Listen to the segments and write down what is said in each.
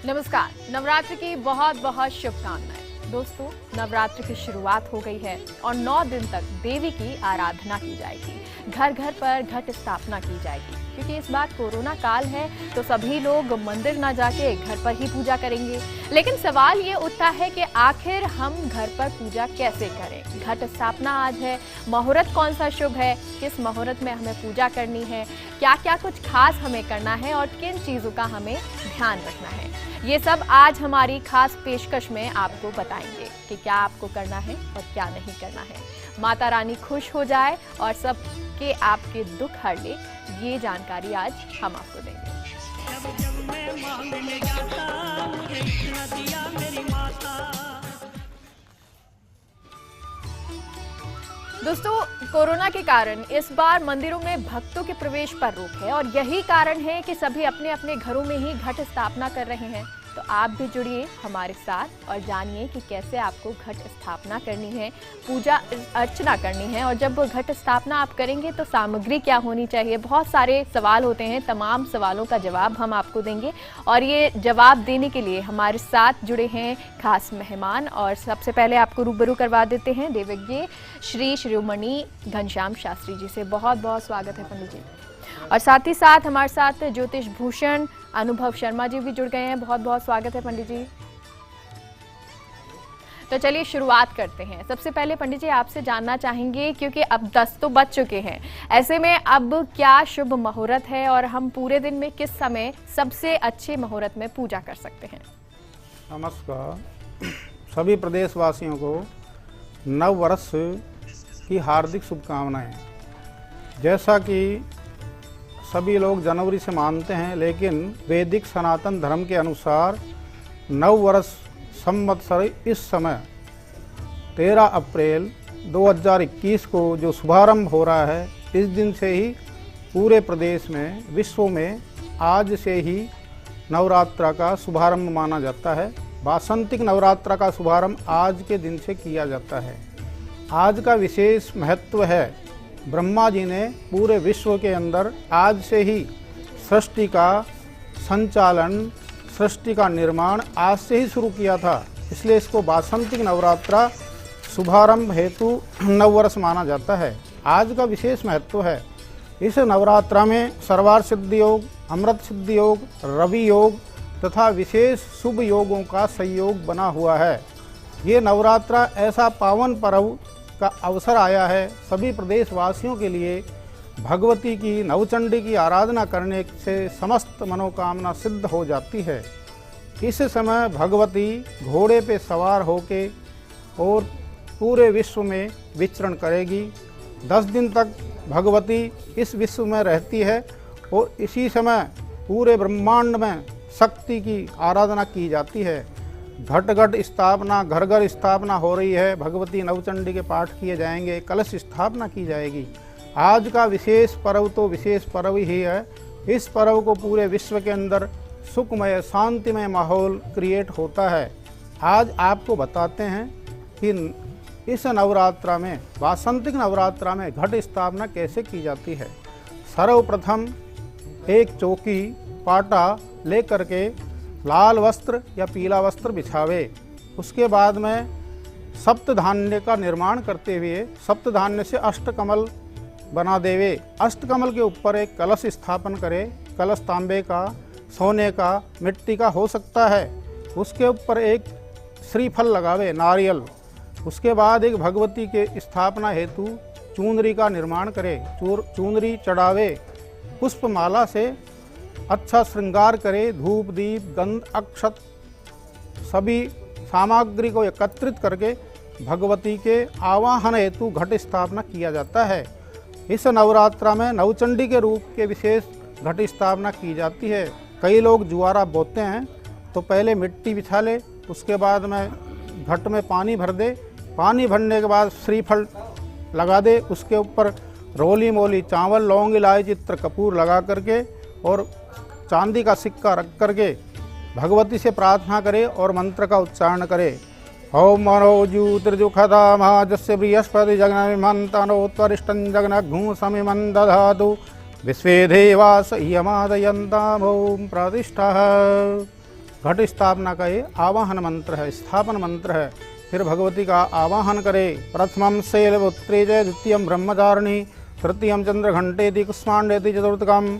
नमस्कार। नवरात्र की बहुत बहुत शुभकामनाएं। दोस्तों, नवरात्र की शुरुआत हो गई है और 9 दिन तक देवी की आराधना की जाएगी। घर घर पर घट स्थापना की जाएगी, क्योंकि इस बार कोरोना काल है तो सभी लोग मंदिर ना जाके घर पर ही पूजा करेंगे। लेकिन सवाल ये उठता है कि आखिर हम घर पर पूजा कैसे करें। घट स्थापना आज है, मुहूर्त कौन सा शुभ है, किस मुहूर्त में हमें पूजा करनी है, क्या क्या कुछ खास हमें करना है और किन चीज़ों का हमें ध्यान रखना है, ये सब आज हमारी खास पेशकश में आपको बताएंगे कि क्या आपको करना है और क्या नहीं करना है। माता रानी खुश हो जाए और सबके आपके दुख हर ले, ये जानकारी आज हम आपको देंगे। जब मैं मांगने जाता मुझे इतना दिया मेरी माता। दोस्तों, कोरोना के कारण इस बार मंदिरों में भक्तों के प्रवेश पर रोक है और यही कारण है कि सभी अपने अपने घरों में ही घट स्थापना कर रहे हैं। तो आप भी जुड़िए हमारे साथ और जानिए कि कैसे आपको घट स्थापना करनी है, पूजा अर्चना करनी है। और जब घट स्थापना आप करेंगे तो सामग्री क्या होनी चाहिए, बहुत सारे सवाल होते हैं। तमाम सवालों का जवाब हम आपको देंगे और ये जवाब देने के लिए हमारे साथ जुड़े हैं खास मेहमान। और सबसे पहले आपको रूबरू करवा देते हैं देवज्ञ श्री शिरोमणि घनश्याम शास्त्री जी से। बहुत बहुत स्वागत है पंडित जी। और साथ ही साथ हमारे साथ ज्योतिष भूषण अनुभव शर्मा जी भी जुड़ गए हैं। बहुत बहुत स्वागत है पंडित जी। तो चलिए शुरुआत करते हैं। सबसे पहले पंडित जी आपसे जानना चाहेंगे, क्योंकि अब 10 तो बज चुके हैं, ऐसे में अब क्या शुभ मुहूर्त है और हम पूरे दिन में किस समय सबसे अच्छे मुहूर्त में पूजा कर सकते हैं। नमस्कार। सभी प्रदेशवासियों को नव वर्ष की हार्दिक शुभकामनाएं। जैसा कि सभी लोग जनवरी से मानते हैं, लेकिन वैदिक सनातन धर्म के अनुसार नव वर्ष संवत्सर इस समय 13 अप्रैल 2021 को जो शुभारंभ हो रहा है, इस दिन से ही पूरे प्रदेश में, विश्व में आज से ही नवरात्रा का शुभारंभ माना जाता है। वासंतिक नवरात्रा का शुभारंभ आज के दिन से किया जाता है। आज का विशेष महत्व है, ब्रह्मा जी ने पूरे विश्व के अंदर आज से ही सृष्टि का संचालन, सृष्टि का निर्माण आज से ही शुरू किया था। इसलिए इसको वासंतिक नवरात्रा शुभारंभ हेतु नववर्ष माना जाता है। आज का विशेष महत्व है। इस नवरात्रा में सर्वार्थ सिद्धि योग, अमृत सिद्धि योग, रवि योग तथा विशेष शुभ योगों का संयोग बना हुआ है। ये नवरात्रा ऐसा पावन पर्व का अवसर आया है सभी प्रदेशवासियों के लिए। भगवती की, नवचंडी की आराधना करने से समस्त मनोकामना सिद्ध हो जाती है। इस समय भगवती घोड़े पे सवार होके और पूरे विश्व में विचरण करेगी। 10 दिन तक भगवती इस विश्व में रहती है और इसी समय पूरे ब्रह्मांड में शक्ति की आराधना की जाती है। घट घट स्थापना, घर घर स्थापना हो रही है। भगवती नवचंडी के पाठ किए जाएंगे, कलश स्थापना की जाएगी। आज का विशेष पर्व तो विशेष पर्व ही है। इस पर्व को पूरे विश्व के अंदर सुखमय, शांतिमय माहौल क्रिएट होता है। आज आपको बताते हैं कि इस नवरात्रा में, वासंतिक नवरात्रा में घट स्थापना कैसे की जाती है। सर्वप्रथम एक चौकी, पाटा लेकर के लाल वस्त्र या पीला वस्त्र बिछावे। उसके बाद में सप्तधान्य का निर्माण करते हुए सप्तधान्य से अष्टकमल बना देवे। अष्टकमल के ऊपर एक कलश स्थापन करे। कलश तांबे का, सोने का, मिट्टी का हो सकता है। उसके ऊपर एक श्रीफल लगावे, नारियल। उसके बाद एक भगवती के स्थापना हेतु चुनरी का निर्माण करे। चुनरी चढ़ावे, पुष्पमाला से अच्छा श्रृंगार करे। धूप, दीप, गंध, अक्षत सभी सामग्री को एकत्रित करके भगवती के आवाहन हेतु घट स्थापना किया जाता है। इस नवरात्रा में नवचंडी के रूप के विशेष घट स्थापना की जाती है। कई लोग जुआरा बोते हैं तो पहले मिट्टी बिछा ले, उसके बाद में घट में पानी भर दे। पानी भरने के बाद श्रीफल लगा दे। उसके ऊपर रोली मोली चावल, लौंग, इलायची, चित्र, कपूर लगा करके और चांदी का सिक्का रख करके भगवती से प्रार्थना करे और मंत्र का उच्चारण करे। ओम मनोजू त्रिजुखदा जस्य बृहस्पति जगनमिमन्तनोत्तरिष्टं जगनघूसमिमं दधातु विश्वे देवास यमादयन्ताम् ओम प्रतिष्ठा। घट स्थापना का ये आवाहन मंत्र है, स्थापन मंत्र है। फिर भगवती का आवाहन करे। प्रथमम शैलपुत्री जय, द्वितीयम ब्रह्मचारिणी, तृतीयम चंद्रघंटेति, कुष्मांडेति, चतुर्थकम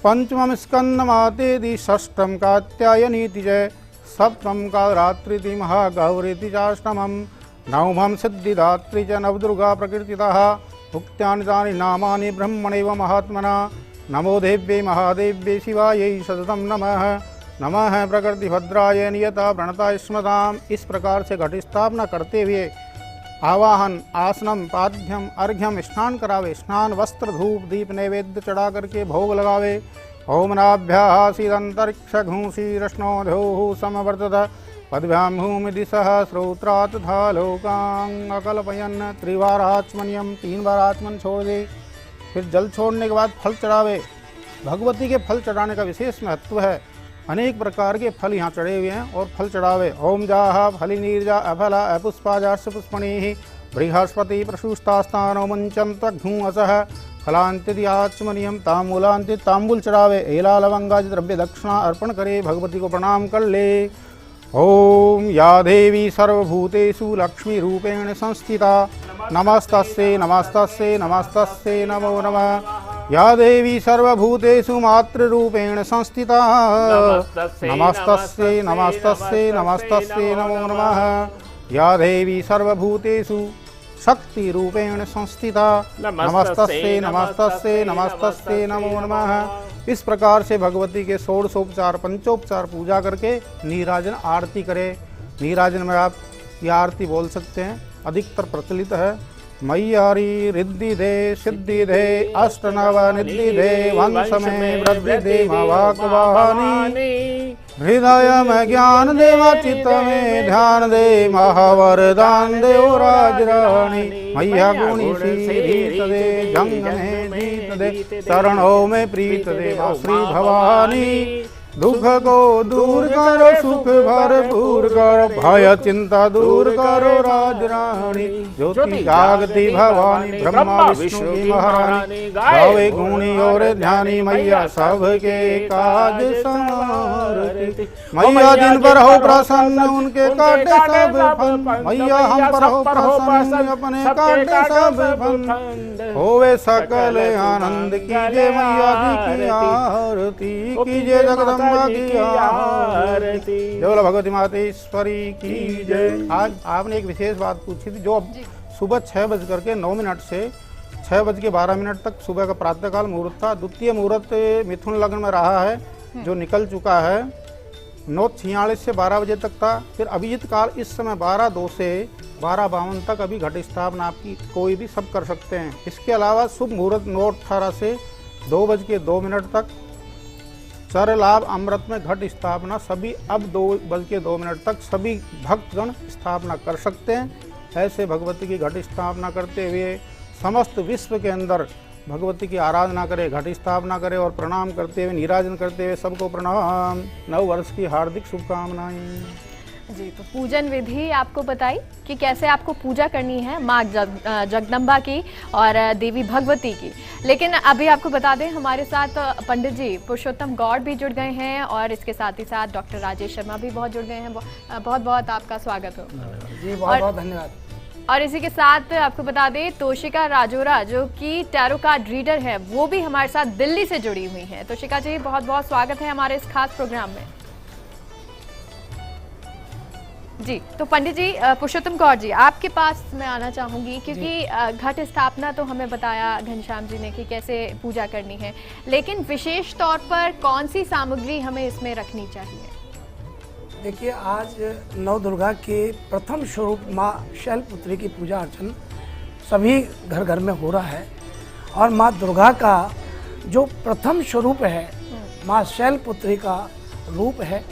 पंचमम स्कंदमातेति, षष्ठम कात्यायनीति जय, सप्तम कालरात्रिति, महागौरीति चाष्टमम, नवमं सिद्धिदात्री च, नवदुर्गा प्रकृतितः, उक्त्यानि तानि नामानि ब्रह्मणैव महात्मना। नमो देव्यै महादेव्यै शिवायै सततं नमः। नमः प्रकृतिभद्राय नियता प्रणता स्मताम। इस प्रकार से घट स्थापना करते हुए आवाहन, आसनम, पाद्यम, अर्घ्यम, स्नान करावे। स्नान, वस्त्र, धूप, दीप, नैवेद्य चढ़ा करके भोग लगावे। ओम नाभ्यासीदंतरिक्षघूंसीरश्नोधोः समवर्तत, पद्भ्यां भूमि दिशः श्रोत्रा तथा लोकांग अकल्पयन्। त्रिवार आचमनियम, 3 बार आचमन छोड़ दे। फिर जल छोड़ने के बाद फल चढ़ावे। भगवती के फल चढ़ाने का विशेष महत्व है। अनेक प्रकार के फल यहाँ चढ़े हुए हैं और फल चढ़ावे। ओम जाह फलिनीर्जा अफला अपुष्पाजाश पुष्पणि, बृहस्पति प्रसूष्टास्तानो मंचम तघूं असह, फलांति आचमनियम, तांबूलांति तांबूल चढ़ावे। एला लवंगादि द्रव्य दक्षिणा अर्पण करे, भगवती को प्रणाम कर ले। ओम या देवी सर्वभूतेषु लक्ष्मी रूपेण संस्थिता, नमस्तस्यै नमस्तस्यै नमस्तस्यै नमो नमः। या देवी सर्वभूतेषु मातृरूपेण संस्थिता, नमस्तस्यै नमस्तस्यै नमस्तस्यै नमो नमः। या देवी सर्वभूतेषु शक्ति रूपेण संस्थिता, नमस्तस्यै नमस्तस्यै नमस्तस्यै नमो नमः। इस प्रकार से भगवती के षोडशोपचार पंचोपचार पूजा करके नीराजन आरती करे। नीराजन में आप ये आरती बोल सकते हैं, अधिकतर प्रचलित है। मय्यारी रिद्धि दे सिद्धि दे, अष्टनव निधि दे, वंश में वृद्धि दे, वाक्वाणी हृदय में ज्ञान दे, चित्त में ध्यान दे, महावरदान दे ओ राजरानी। मैया गुणी रीत दे, जंग में जीत दे, चरणों में प्रीत दे, श्री भवानी। दुख को दूर करो, सुख भरपूर करो, भय चिंता दूर करो राजरानी। ज्योति जागती भवानी, ब्रह्मा विष्णु की महारानी, गावे गुणी और ध्यानी, मैया सबके काज संवारती। मैया जिन पर हो प्रसन्न, उनके काटे सब फल, मैया हम पर हो प्रसन्न, अपने काटे सब फल। होवे सकल आनंद, कीजिए मैया जी की आरती, कीजिए जगदम्बा की आरती। जय भगवती मातेश्वरी की जय। आज आपने एक विशेष बात पूछी थी, जो अब सुबह 6:09 से 6:12 तक सुबह का प्रातःकाल मुहूर्त था। द्वितीय मुहूर्त मिथुन लग्न में रहा है, जो निकल चुका है। 9:46 से 12 बजे तक था। फिर अभिजित काल इस समय 12:02 से 12:52 तक अभी घट स्थापना आपकी कोई भी सब कर सकते हैं। इसके अलावा शुभ मुहूर्त 9:18 से 2:02 तक, चर लाभ अमृत में घट स्थापना सभी अब 2:02 तक सभी भक्तगण स्थापना कर सकते हैं। ऐसे भगवती की घट स्थापना करते हुए समस्त विश्व के अंदर भगवती की आराधना करे, घट स्थापना करे और प्रणाम करते हुए, नीराजन करते हुए सबको प्रणाम। नव वर्ष की हार्दिक शुभकामनाएं। जी, तो पूजन विधि आपको बताई कि कैसे आपको पूजा करनी है माँ जगदम्बा की और देवी भगवती की। लेकिन अभी आपको बता दें, हमारे साथ पंडित जी पुरुषोत्तम गौड़ भी जुड़ गए हैं और इसके साथ ही साथ डॉक्टर राजेश शर्मा भी बहुत जुड़ गए हैं। बहुत बहुत आपका स्वागत हो जी। बहुत बहुत धन्यवाद। और इसी के साथ आपको बता दें, तोशिका राजोरा जो कि टैरो कार्ड रीडर है, वो भी हमारे साथ दिल्ली से जुड़ी हुई हैं। तोशिका जी, बहुत बहुत स्वागत है हमारे इस खास प्रोग्राम में। जी, तो पंडित जी पुरुषोत्तम गौड़ जी, आपके पास मैं आना चाहूँगी, क्योंकि घट स्थापना तो हमें बताया घनश्याम जी ने कि कैसे पूजा करनी है, लेकिन विशेष तौर पर कौन सी सामग्री हमें इसमें रखनी चाहिए? देखिए, आज नव दुर्गा के प्रथम स्वरूप माँ शैलपुत्री की पूजा अर्चन सभी घर घर में हो रहा है। और माँ दुर्गा का जो प्रथम स्वरूप है, माँ शैलपुत्री का रूप है।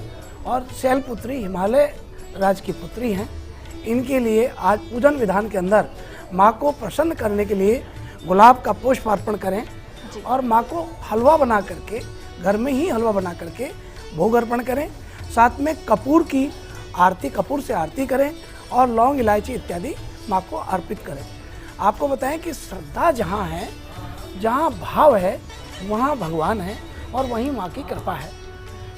और शैलपुत्री हिमालय राज की पुत्री हैं। इनके लिए आज पूजन विधान के अंदर माँ को प्रसन्न करने के लिए गुलाब का पुष्प अर्पण करें और माँ को हलवा बना करके, घर में ही हलवा बना करके भोग अर्पण करें। साथ में कपूर की आरती, कपूर से आरती करें और लौंग इलायची इत्यादि माँ को अर्पित करें। आपको बताएं कि श्रद्धा जहाँ है, जहाँ भाव है, वहाँ भगवान है और वहीं माँ की कृपा है।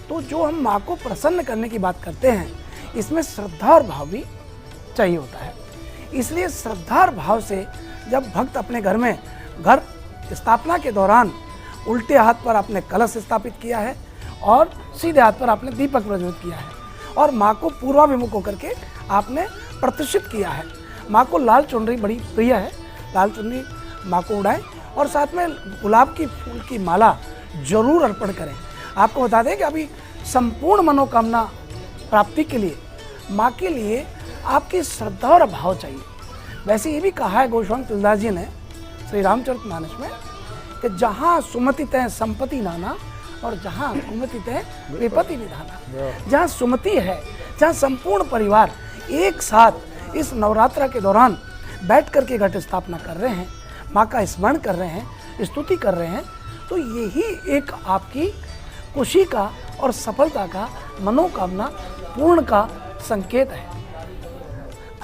तो जो हम माँ को प्रसन्न करने की बात करते हैं, इसमें श्रद्धा और भाव भी चाहिए होता है। इसलिए श्रद्धा और भाव से जब भक्त अपने घर में घर स्थापना के दौरान उल्टे हाथ पर आपने कलश स्थापित किया है और सीधे हाथ पर आपने दीपक प्रज्वलित किया है और माँ को पूर्वाभिमुख होकर के आपने प्रतिष्ठित किया है। माँ को लाल चुनरी बड़ी प्रिय है, लाल चुनरी माँ को उड़ाएं और साथ में गुलाब की फूल की माला जरूर अर्पण करें। आपको बता दें कि अभी संपूर्ण मनोकामना प्राप्ति के लिए माँ के लिए आपकी श्रद्धा और भाव चाहिए। वैसे ये भी कहा है गोस्वामी तुलसीदास जी ने श्री रामचरितमानस में कि जहाँ सुमति तय संपत्ति नाना और जहाँ सुमति तय विपत्ति निधाना। जहाँ सुमति है, जहाँ संपूर्ण परिवार एक साथ इस नवरात्रा के दौरान बैठ करके घट स्थापना कर रहे हैं, माँ का स्मरण कर रहे हैं, स्तुति कर रहे हैं, तो यही एक आपकी खुशी का और सफलता का, मनोकामना पूर्ण का संकेत है।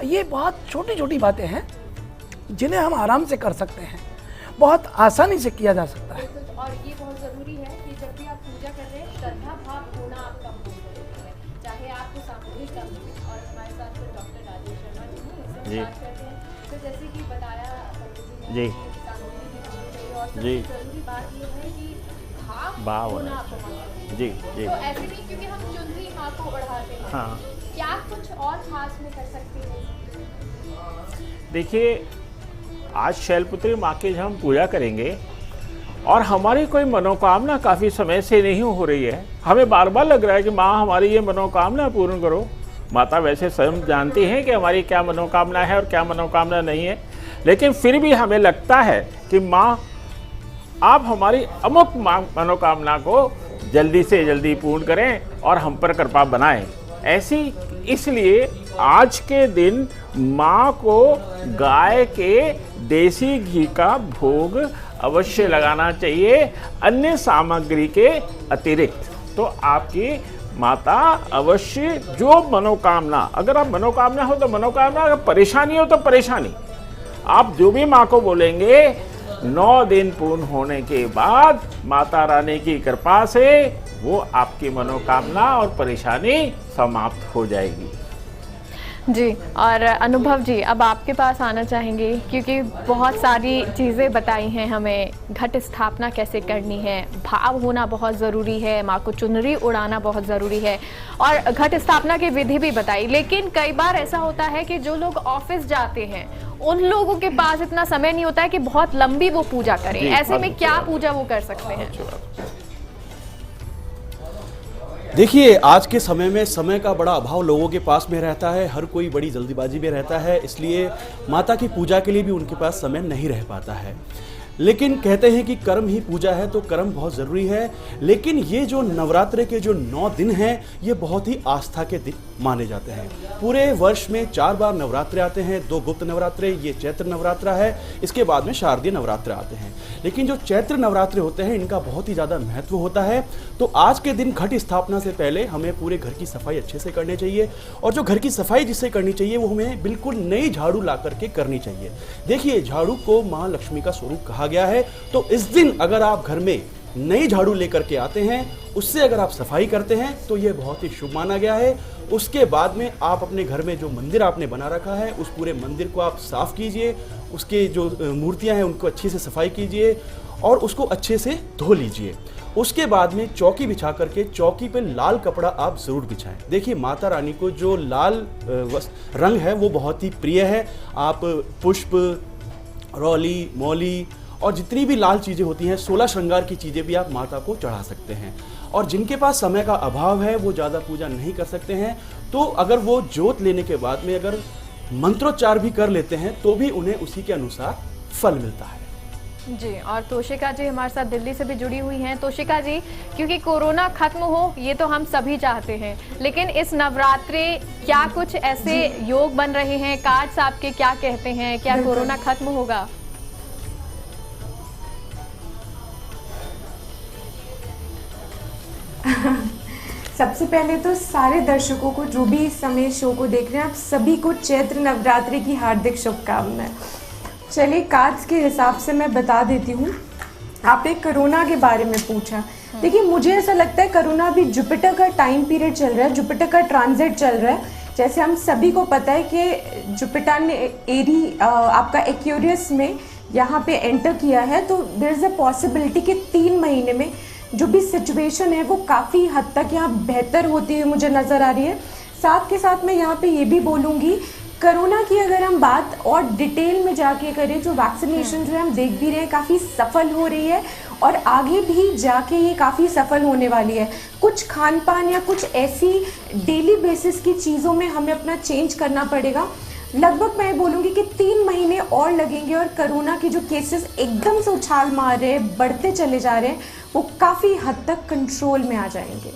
ये बहुत छोटी छोटी बातें हैं जिन्हें हम आराम से कर सकते हैं, बहुत आसानी से किया जा सकता है। और ये बहुत ज़रूरी है कि जब भी आप पूजा कर रहे हैं, श्रद्धा भाव होना आपका बहुत ज़रूरी है, चाहे आपको सामूहिक कर लें। और हमारे साथ फिर डॉक्टर राजेश शर्मा जी हैं, इससे बात करते हैं। तो जैसे कि बताया जी और जी। सबसे ज़रूरी बात ये है कि भाव होना होना आपको बहुत जी जी। तो ऐसे नहीं, क्योंकि हम चुनरी माँ को बढ़ाते हैं, हाँ, क्या कुछ और खास में कर सकते हैं? देखिए आज शैलपुत्री माँ की जब हम पूजा करेंगे और हमारी कोई मनोकामना काफ़ी समय से नहीं हो रही है, हमें बार बार लग रहा है कि माँ हमारी ये मनोकामना पूर्ण करो। माता वैसे स्वयं जानती हैं कि हमारी क्या मनोकामना है और क्या मनोकामना नहीं है, लेकिन फिर भी हमें लगता है कि माँ आप हमारी अमुक मनोकामना को जल्दी से जल्दी पूर्ण करें और हम पर कृपा बनाएं। ऐसी इसलिए आज के दिन माँ को गाय के देसी घी का भोग अवश्य लगाना चाहिए, अन्य सामग्री के अतिरिक्त। तो आपकी माता अवश्य जो मनोकामना, अगर आप मनोकामना हो तो मनोकामना, अगर परेशानी हो तो परेशानी, आप जो भी माँ को बोलेंगे 9 दिन पूर्ण होने के बाद माता रानी की कृपा से वो आपकी मनोकामना और परेशानी समाप्त हो जाएगी। जी, और अनुभव जी अब आपके पास आना चाहेंगे, क्योंकि बहुत सारी चीज़ें बताई हैं हमें, घट स्थापना कैसे करनी है, भाव होना बहुत ज़रूरी है, माँ को चुनरी उड़ाना बहुत ज़रूरी है और घट स्थापना की विधि भी बताई। लेकिन कई बार ऐसा होता है कि जो लोग ऑफिस जाते हैं उन लोगों के पास इतना समय नहीं होता है कि बहुत लंबी वो पूजा करें। ऐसे में क्या पूजा वो कर सकते हैं? देखिए आज के समय में समय का बड़ा अभाव लोगों के पास में रहता है, हर कोई बड़ी जल्दीबाजी में रहता है, इसलिए माता की पूजा के लिए भी उनके पास समय नहीं रह पाता है। लेकिन कहते हैं कि कर्म ही पूजा है, तो कर्म बहुत ज़रूरी है। लेकिन ये जो नवरात्रे के जो 9 दिन हैं, ये बहुत ही आस्था के दिन माने जाते हैं। पूरे वर्ष में 4 बार नवरात्रे आते हैं, 2 गुप्त नवरात्रे, ये चैत्र नवरात्रा है, इसके बाद में शारदीय नवरात्रे आते हैं। लेकिन जो चैत्र नवरात्रे होते हैं इनका बहुत ही ज़्यादा महत्व होता है। तो आज के दिन घट स्थापना से पहले हमें पूरे घर की सफाई अच्छे से करनी चाहिए, और जो घर की सफाई जिससे करनी चाहिए वो हमें बिल्कुल नई झाड़ू ला करके करनी चाहिए। देखिए झाड़ू को माँ लक्ष्मी का स्वरूप कहा गया है, तो इस दिन अगर आप घर में नई झाड़ू लेकर के आते हैं, उससे अगर आप सफाई करते हैं तो यह बहुत ही शुभ माना गया है। उसके बाद में आप अपने घर में जो मंदिर आपने बना रखा है उस पूरे मंदिर को आप साफ कीजिए, उसके जो मूर्तियां हैं उनको अच्छे से सफाई कीजिए और उसको अच्छे से धो लीजिए। उसके बाद में चौकी बिछा करके चौकी पे लाल कपड़ा आप जरूर बिछाएं। देखिए माता रानी को जो लाल रंग है वो बहुत ही प्रिय है। आप पुष्प, रौली, मौली और जितनी भी लाल चीज़ें होती हैं, 16 श्रृंगार की चीज़ें भी आप माता को चढ़ा सकते हैं। और जिनके पास समय का अभाव है वो ज़्यादा पूजा नहीं कर सकते हैं, तो अगर वो जोत लेने के बाद में अगर मंत्रोच्चार भी कर लेते हैं तो भी उन्हें उसी के अनुसार फल मिलता है। जी, और तोशिका जी हमारे साथ दिल्ली से भी जुड़ी हुई हैं। तोशिका जी, क्योंकि कोरोना खत्म हो ये तो हम सभी चाहते हैं, लेकिन इस नवरात्रे क्या कुछ ऐसे योग बन रहे हैं, कार्ड्स आपके क्या कहते हैं, क्या कोरोना खत्म होगा? सबसे पहले तो सारे दर्शकों को जो भी इस समय शो को देख रहे हैं, आप सभी को चैत्र नवरात्रि की हार्दिक शुभकामनाएं। चलिए कार्ड्स के हिसाब से मैं बता देती हूँ। आपने कोरोना के बारे में पूछा, देखिए, मुझे ऐसा लगता है कोरोना अभी जुपिटर का टाइम पीरियड चल रहा है, जुपिटर का ट्रांजिट चल रहा है। जैसे हम सभी को पता है कि जुपिटर ने आपका एक्वेरियस में यहाँ पे एंटर किया है, तो देयर इज़ अ पॉसिबिलिटी कि 3 महीने में जो भी सिचुएशन है वो काफ़ी हद तक यहाँ बेहतर होती हुई मुझे नज़र आ रही है। साथ के साथ मैं यहाँ पे ये भी बोलूँगी, कोरोना की अगर हम बात और डिटेल में जाके करें, जो वैक्सीनेशन जो है हम देख भी रहे हैं काफ़ी सफल हो रही है और आगे भी जाके ये काफ़ी सफल होने वाली है। कुछ खान पान या कुछ ऐसी डेली बेसिस की चीज़ों में हमें अपना चेंज करना पड़ेगा। लगभग मैं बोलूँगी कि 3 महीने और लगेंगे और कोरोना के जो केसेस एकदम से उछाल मार रहे हैं, बढ़ते चले जा रहे हैं, वो काफ़ी हद तक कंट्रोल में आ जाएंगे।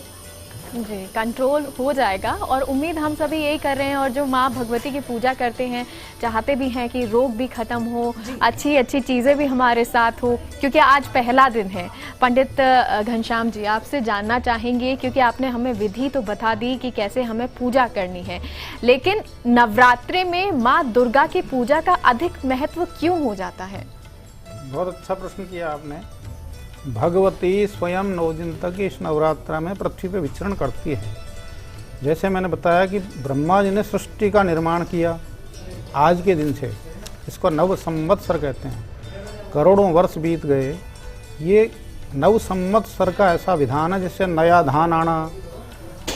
जी, कंट्रोल हो जाएगा और उम्मीद हम सभी यही कर रहे हैं। और जो माँ भगवती की पूजा करते हैं चाहते भी हैं कि रोग भी खत्म हो, अच्छी अच्छी चीज़ें भी हमारे साथ हो, क्योंकि आज पहला दिन है। पंडित घनश्याम जी, आपसे जानना चाहेंगे, क्योंकि आपने हमें विधि तो बता दी कि कैसे हमें पूजा करनी है, लेकिन नवरात्रि में माँ दुर्गा की पूजा का अधिक महत्व क्यों हो जाता है? बहुत अच्छा प्रश्न किया आपने। भगवती स्वयं 9 दिन तक इस नवरात्रा में पृथ्वी पर विचरण करती है। जैसे मैंने बताया कि ब्रह्मा जी ने सृष्टि का निर्माण किया आज के दिन से, इसको नव संवत्सर कहते हैं। करोड़ों वर्ष बीत गए, ये नव संवत्सर का ऐसा विधान है जिससे नया धान आना,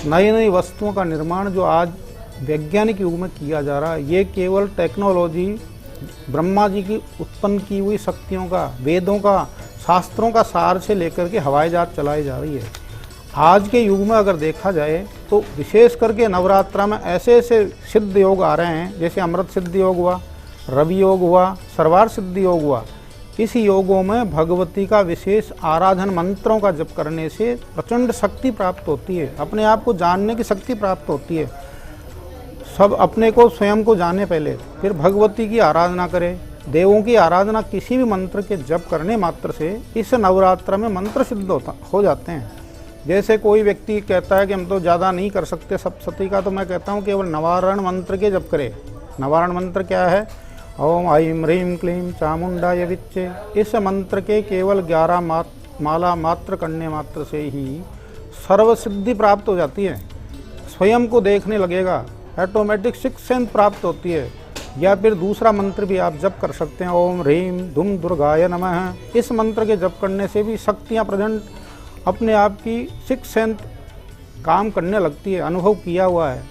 नई नई वस्तुओं का निर्माण जो आज वैज्ञानिक युग में किया जा रहा है, ये केवल टेक्नोलॉजी ब्रह्मा जी की उत्पन्न की हुई शक्तियों का, वेदों का, शास्त्रों का सार से लेकर के हवाई जहाज चलाई जा रही है। आज के युग में अगर देखा जाए तो विशेष करके नवरात्रा में ऐसे ऐसे सिद्ध योग आ रहे हैं, जैसे अमृत सिद्धि योग हुआ, रवि योग हुआ, सर्वार सिद्धि योग हुआ। इस योगों में भगवती का विशेष आराधन मंत्रों का जप करने से प्रचंड शक्ति प्राप्त होती है, अपने आप को जानने की शक्ति प्राप्त होती है। सब अपने को स्वयं को जाने पहले, फिर भगवती की आराधना करें। देवों की आराधना किसी भी मंत्र के जप करने मात्र से इस नवरात्र में मंत्र सिद्ध हो जाते हैं। जैसे कोई व्यक्ति कहता है कि हम तो ज़्यादा नहीं कर सकते सप्तशती का, तो मैं कहता हूँ केवल नवारण मंत्र के जप करें। नवारण मंत्र क्या है? ओम ऐं ह्रीं क्लीं चामुंडाय विच्चे। इस मंत्र के केवल 11 माला मात्र करने मात्र से ही सर्वसिद्धि प्राप्त हो जाती है। स्वयं को देखने लगेगा, ऑटोमेटिक सिक्स सेंस प्राप्त होती है। या फिर दूसरा मंत्र भी आप जप कर सकते हैं, ओम ह्रीं धूम दुर्गाय नमः। इस मंत्र के जप करने से भी शक्तियाँ प्रेजेंट अपने आप की सिक्स सेंस काम करने लगती है। अनुभव किया हुआ है,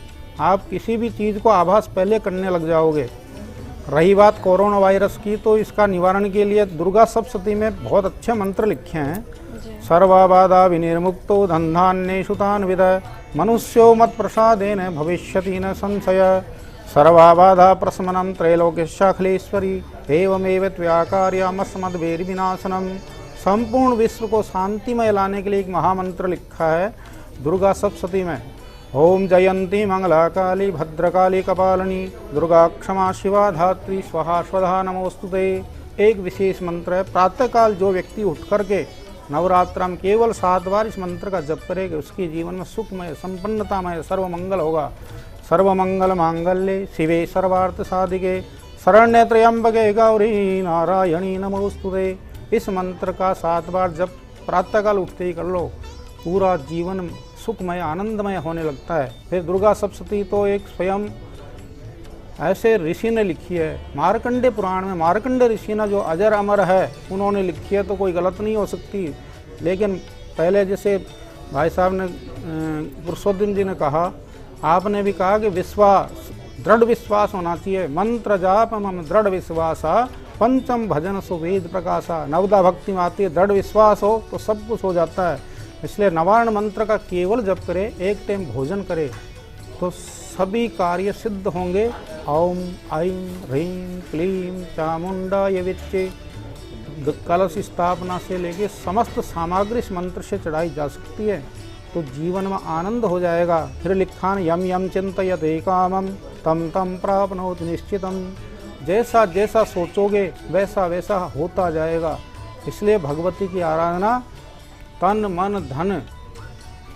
आप किसी भी चीज़ को आभास पहले करने लग जाओगे। रही बात कोरोना वायरस की, तो इसका निवारण के लिए दुर्गा सप्तशती में बहुत अच्छे मंत्र लिखे हैं। सर्वबाधा विनिर्मुक्तो धन्धान्येषु तान् विदः मनुष्यो मत प्रसादेन भविष्यति न संशय। सर्वबाधा प्रशमनं त्रैलोक्यशाखलेश्वरी एवमेव त्वयाकार्यमस्मद्वैरिविनाशनम। संपूर्ण विश्व को शांतिमय लाने के लिए एक महामंत्र लिखा है दुर्गा सप्तशती में। ओम जयंती मंगला काली भद्रकाली कपालिनी दुर्गा क्षमा शिवा धात्री स्वाहा स्वधा नमोस्तुते। एक विशेष मंत्र है। प्रातःकाल जो व्यक्ति उठ करके नवरात्र में केवल 7 बार इस मंत्र का जप करेगा, उसके जीवन में सुखमय, संपन्नतामय, सर्वमंगल होगा। सर्वमंगल मांगल्ये शिवे सर्वार्थ साधिके शरण्ये त्र्यंबके गौरी नारायणी नमोस्तुते। इस मंत्र का 7 बार जप प्रातःकाल उठते ही कर लो, पूरा जीवन सुखमय आनंदमय होने लगता है। फिर दुर्गा सप्तशती तो एक स्वयं ऐसे ऋषि ने लिखी है, मार्कंडे पुराण में मार्कंडे ऋषि ने जो अजर अमर है उन्होंने लिखी है, तो कोई गलत नहीं हो सकती। लेकिन पहले जैसे भाई साहब ने पुरुषोत्तम जी ने कहा, आपने भी कहा कि विश्वास, दृढ़ विश्वास होना चाहिए। मंत्र जाप मम दृढ़ विश्वासा पंचम भजन सुवेद प्रकाशा। नवदा भक्ति में आती है, दृढ़ विश्वास हो तो सब कुछ हो जाता है। इसलिए नवारण मंत्र का केवल जप करे, एक टाइम भोजन करे तो सभी कार्य सिद्ध होंगे। ओम ऐं ह्रीं क्लीं चामुंडाय विच्चे। कलश स्थापना से लेके समस्त सामग्री इस मंत्र से चढ़ाई जा सकती है, तो जीवन में आनंद हो जाएगा। फिर लिखा यम यम चिंतयते कामम तम तम प्राप्नोति निश्चितम। जैसा जैसा सोचोगे वैसा वैसा होता जाएगा। इसलिए भगवती की आराधना तन मन धन,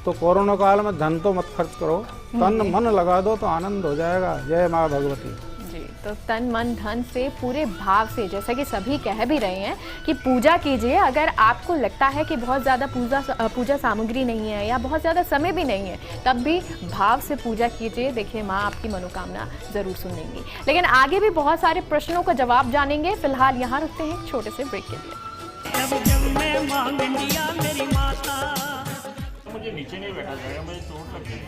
तो कोरोना काल में धन तो मत खर्च करो, तन मन लगा दो तो आनंद हो जाएगा। जय माँ भगवती। जी, तो तन मन धन से पूरे भाव से, जैसा कि सभी कह भी रहे हैं कि पूजा कीजिए। अगर आपको लगता है कि बहुत ज़्यादा पूजा सामग्री नहीं है या बहुत ज़्यादा समय भी नहीं है, तब भी भाव से पूजा कीजिए। देखिए माँ आपकी मनोकामना ज़रूर सुनेंगी। लेकिन आगे भी बहुत सारे प्रश्नों का जवाब जानेंगे। फिलहाल यहाँ रुकते हैं एक छोटे से ब्रेक के लिए। जब जब मैं मांग लिया मेरी माता, मुझे नीचे नहीं बैठा जाएगा, मुझे चोट लग गई।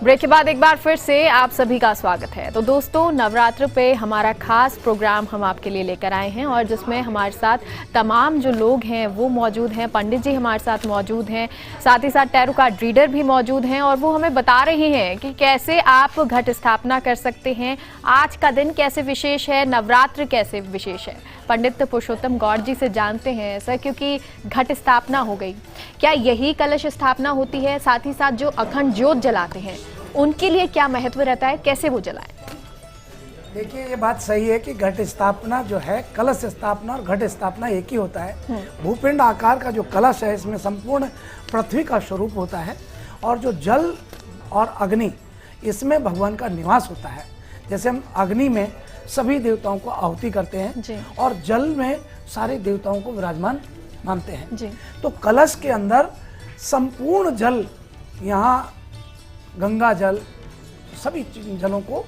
ब्रेक के बाद एक बार फिर से आप सभी का स्वागत है। तो दोस्तों, नवरात्र पे हमारा खास प्रोग्राम हम आपके लिए लेकर आए हैं और जिसमें हमारे साथ तमाम जो लोग हैं वो मौजूद हैं। पंडित जी हमारे साथ मौजूद हैं, साथ ही साथ टैरो कार्ड रीडर भी मौजूद हैं और वो हमें बता रहे हैं कि कैसे आप घट स्थापना कर सकते हैं, आज का दिन कैसे विशेष है, नवरात्र कैसे विशेष है। पंडित पुरुषोत्तम गौड़ जी से जानते हैं सर, क्योंकि घट स्थापना हो गई, क्या यही कलश स्थापना होती है? साथ ही साथ जो अखंड ज्योत जलाते हैं उनके लिए क्या महत्व रहता है, कैसे वो जलाएं? देखिए ये बात सही है कि घट स्थापना जो है, कलश स्थापना और घट स्थापना एक ही होता है। भूपिंड आकार का जो कलश है इसमें संपूर्ण पृथ्वी का स्वरूप होता है और जो जल और अग्नि इसमें भगवान का निवास होता है। जैसे हम अग्नि में सभी देवताओं को आहुति करते हैं और जल में सारे देवताओं को विराजमान मानते हैं जी। तो कलश के अंदर संपूर्ण जल, यहाँ गंगा जल, सभी जलों को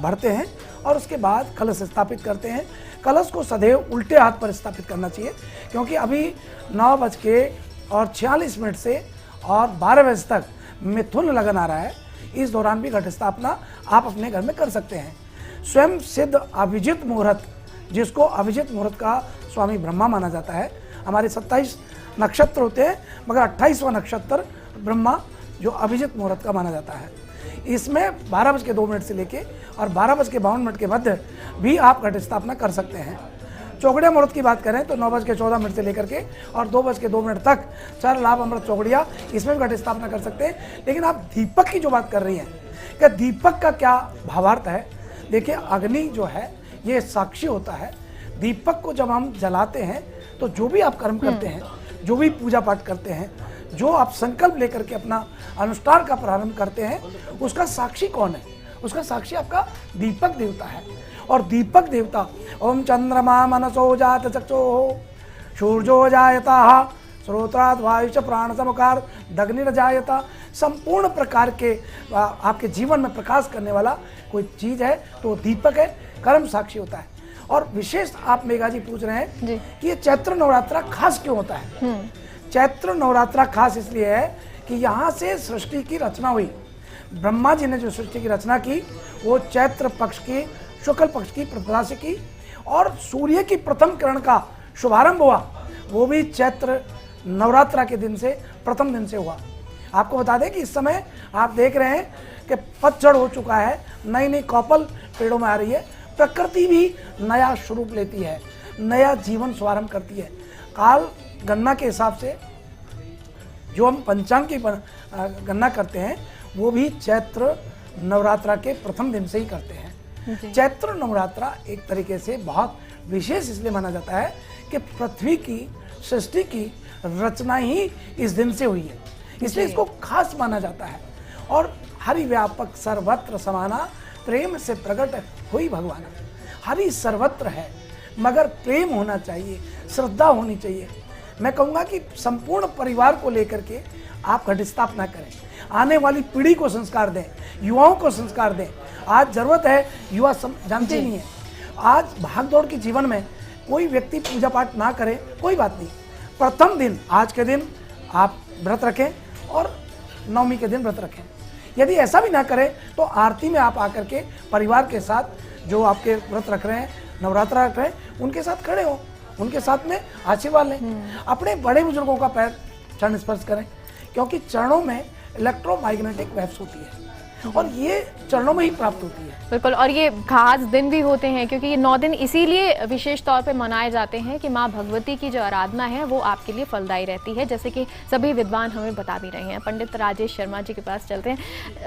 भरते हैं और उसके बाद कलश स्थापित करते हैं। कलश को सदैव उल्टे हाथ पर स्थापित करना चाहिए, क्योंकि अभी 9:46 से और 12 बजे तक मिथुन लगन आ रहा है। इस दौरान भी घट स्थापना आप अपने घर में कर सकते हैं। स्वयं सिद्ध अभिजित मुहूर्त, जिसको अभिजित मुहूर्त का स्वामी ब्रह्मा माना जाता है, हमारे 27 नक्षत्र होते हैं मगर 28वां नक्षत्र ब्रह्मा जो अभिजित मुहूर्त का माना जाता है, इसमें 12:02 से लेके और 12:52 के मध्य भी आप घट स्थापना कर सकते हैं। चौकड़िया मुहूर्त की बात करें तो 9:14 से लेकर के और 2:02 तक 4 लाभ अमृत चौकड़िया, इसमें भी घट स्थापना कर सकते हैं। लेकिन आप दीपक की जो बात कर रही हैं, क्या दीपक का क्या भावार्थ है? देखिए अग्नि जो है ये साक्षी होता है। दीपक को जब हम जलाते हैं तो जो भी आप कर्म करते हैं, जो भी पूजा पाठ करते हैं, जो आप संकल्प लेकर के अपना अनुष्ठान का प्रारंभ करते हैं, उसका साक्षी कौन है? उसका साक्षी आपका दीपक देवता है। और दीपक देवता ओम चंद्रमा मनसो जात चक्षुः सूर्यो जायता श्रोत्रात् वायुश्च प्राण समुखार दग्निर जायता, संपूर्ण प्रकार के आपके जीवन में प्रकाश करने वाला कोई चीज है तो दीपक है, कर्म साक्षी होता है। और विशेष आप मेघा जी पूछ रहे हैं कि ये चैत्र नवरात्रा खास क्यों होता है? चैत्र नवरात्रा खास इसलिए है कि यहाँ से सृष्टि की रचना हुई। ब्रह्मा जी ने जो सृष्टि की रचना की वो चैत्र पक्ष की, शुक्ल पक्ष की प्रतिपदा से की और सूर्य की प्रथम किरण का शुभारंभ हुआ वो भी चैत्र नवरात्रा के दिन से, प्रथम दिन से हुआ। आपको बता दें कि इस समय आप देख रहे हैं कि पतझड़ हो चुका है, नई नई कौपल पेड़ों में आ रही है, प्रकृति भी नया स्वरूप लेती है, नया जीवन शुभारंभ करती है। काल गणना के हिसाब से जो हम पंचांग की गणना करते हैं वो भी चैत्र नवरात्रा के प्रथम दिन से ही करते हैं। चैत्र नवरात्रा एक तरीके से बहुत विशेष इसलिए माना जाता है कि पृथ्वी की सृष्टि की रचना ही इस दिन से हुई है, इसलिए इसको खास माना जाता है। और हरि व्यापक सर्वत्र समाना, प्रेम से प्रकट हुई भगवान। हरि सर्वत्र है मगर प्रेम होना चाहिए, श्रद्धा होनी चाहिए। मैं कहूँगा कि संपूर्ण परिवार को लेकर के आप घट स्थापना करें, आने वाली पीढ़ी को संस्कार दें, युवाओं को संस्कार दें। आज जरूरत है, युवा जानते ही नहीं है। आज भागदौड़ के जीवन में कोई व्यक्ति पूजा पाठ ना करे, कोई बात नहीं, प्रथम दिन आज के दिन आप व्रत रखें और नवमी के दिन व्रत रखें। यदि ऐसा भी ना करें तो आरती में आप आकर के परिवार के साथ जो आपके व्रत रख रहे हैं, नवरात्रा रख रहे हैं, उनके साथ खड़े हो, उनके साथ में आशीर्वाद लें। अपने बड़े बुजुर्गों का पैर चरण स्पर्श करें, क्योंकि चरणों में इलेक्ट्रोमैग्नेटिक वेव्स होती है और ये चरणों में ही प्राप्त होती है। बिल्कुल, और ये खास दिन भी होते हैं क्योंकि ये 9 दिन इसीलिए विशेष तौर पे मनाए जाते हैं कि माँ भगवती की जो आराधना है वो आपके लिए फलदायी रहती है, जैसे कि सभी विद्वान हमें बता भी रहे हैं। पंडित राजेश शर्मा जी के पास चलते हैं।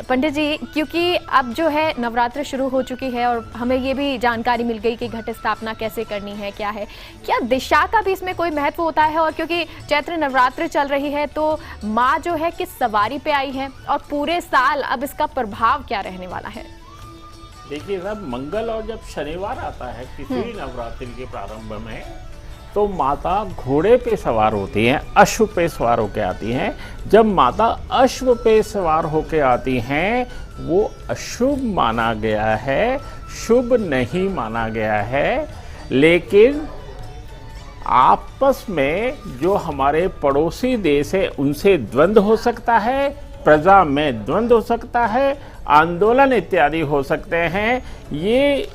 पंडित जी, क्योंकि अब जो है नवरात्र शुरू हो चुकी है और हमें ये भी जानकारी मिल गई कि घट स्थापना कैसे करनी है, क्या है, क्या दिशा का भी इसमें कोई महत्व होता है? और क्योंकि चैत्र नवरात्र चल रही है तो माँ जो है किस सवारी पे आई है और पूरे साल अब इसका प्रभाव क्या रहने वाला है? देखिए साहब, मंगल और जब शनिवार आता है किसी भी नवरात्रि के प्रारंभ में, तो माता घोड़े पे सवार होती हैं, अश्व पे सवार होके आती हैं। जब माता अश्व पे सवार होके आती हैं, वो अशुभ माना गया है, शुभ नहीं माना गया है। लेकिन आपस में जो हमारे पड़ोसी देश है उनसे द्वंद्व हो सकता है, प्रजा में द्वंद्व हो सकता है, आंदोलन इत्यादि हो सकते हैं। ये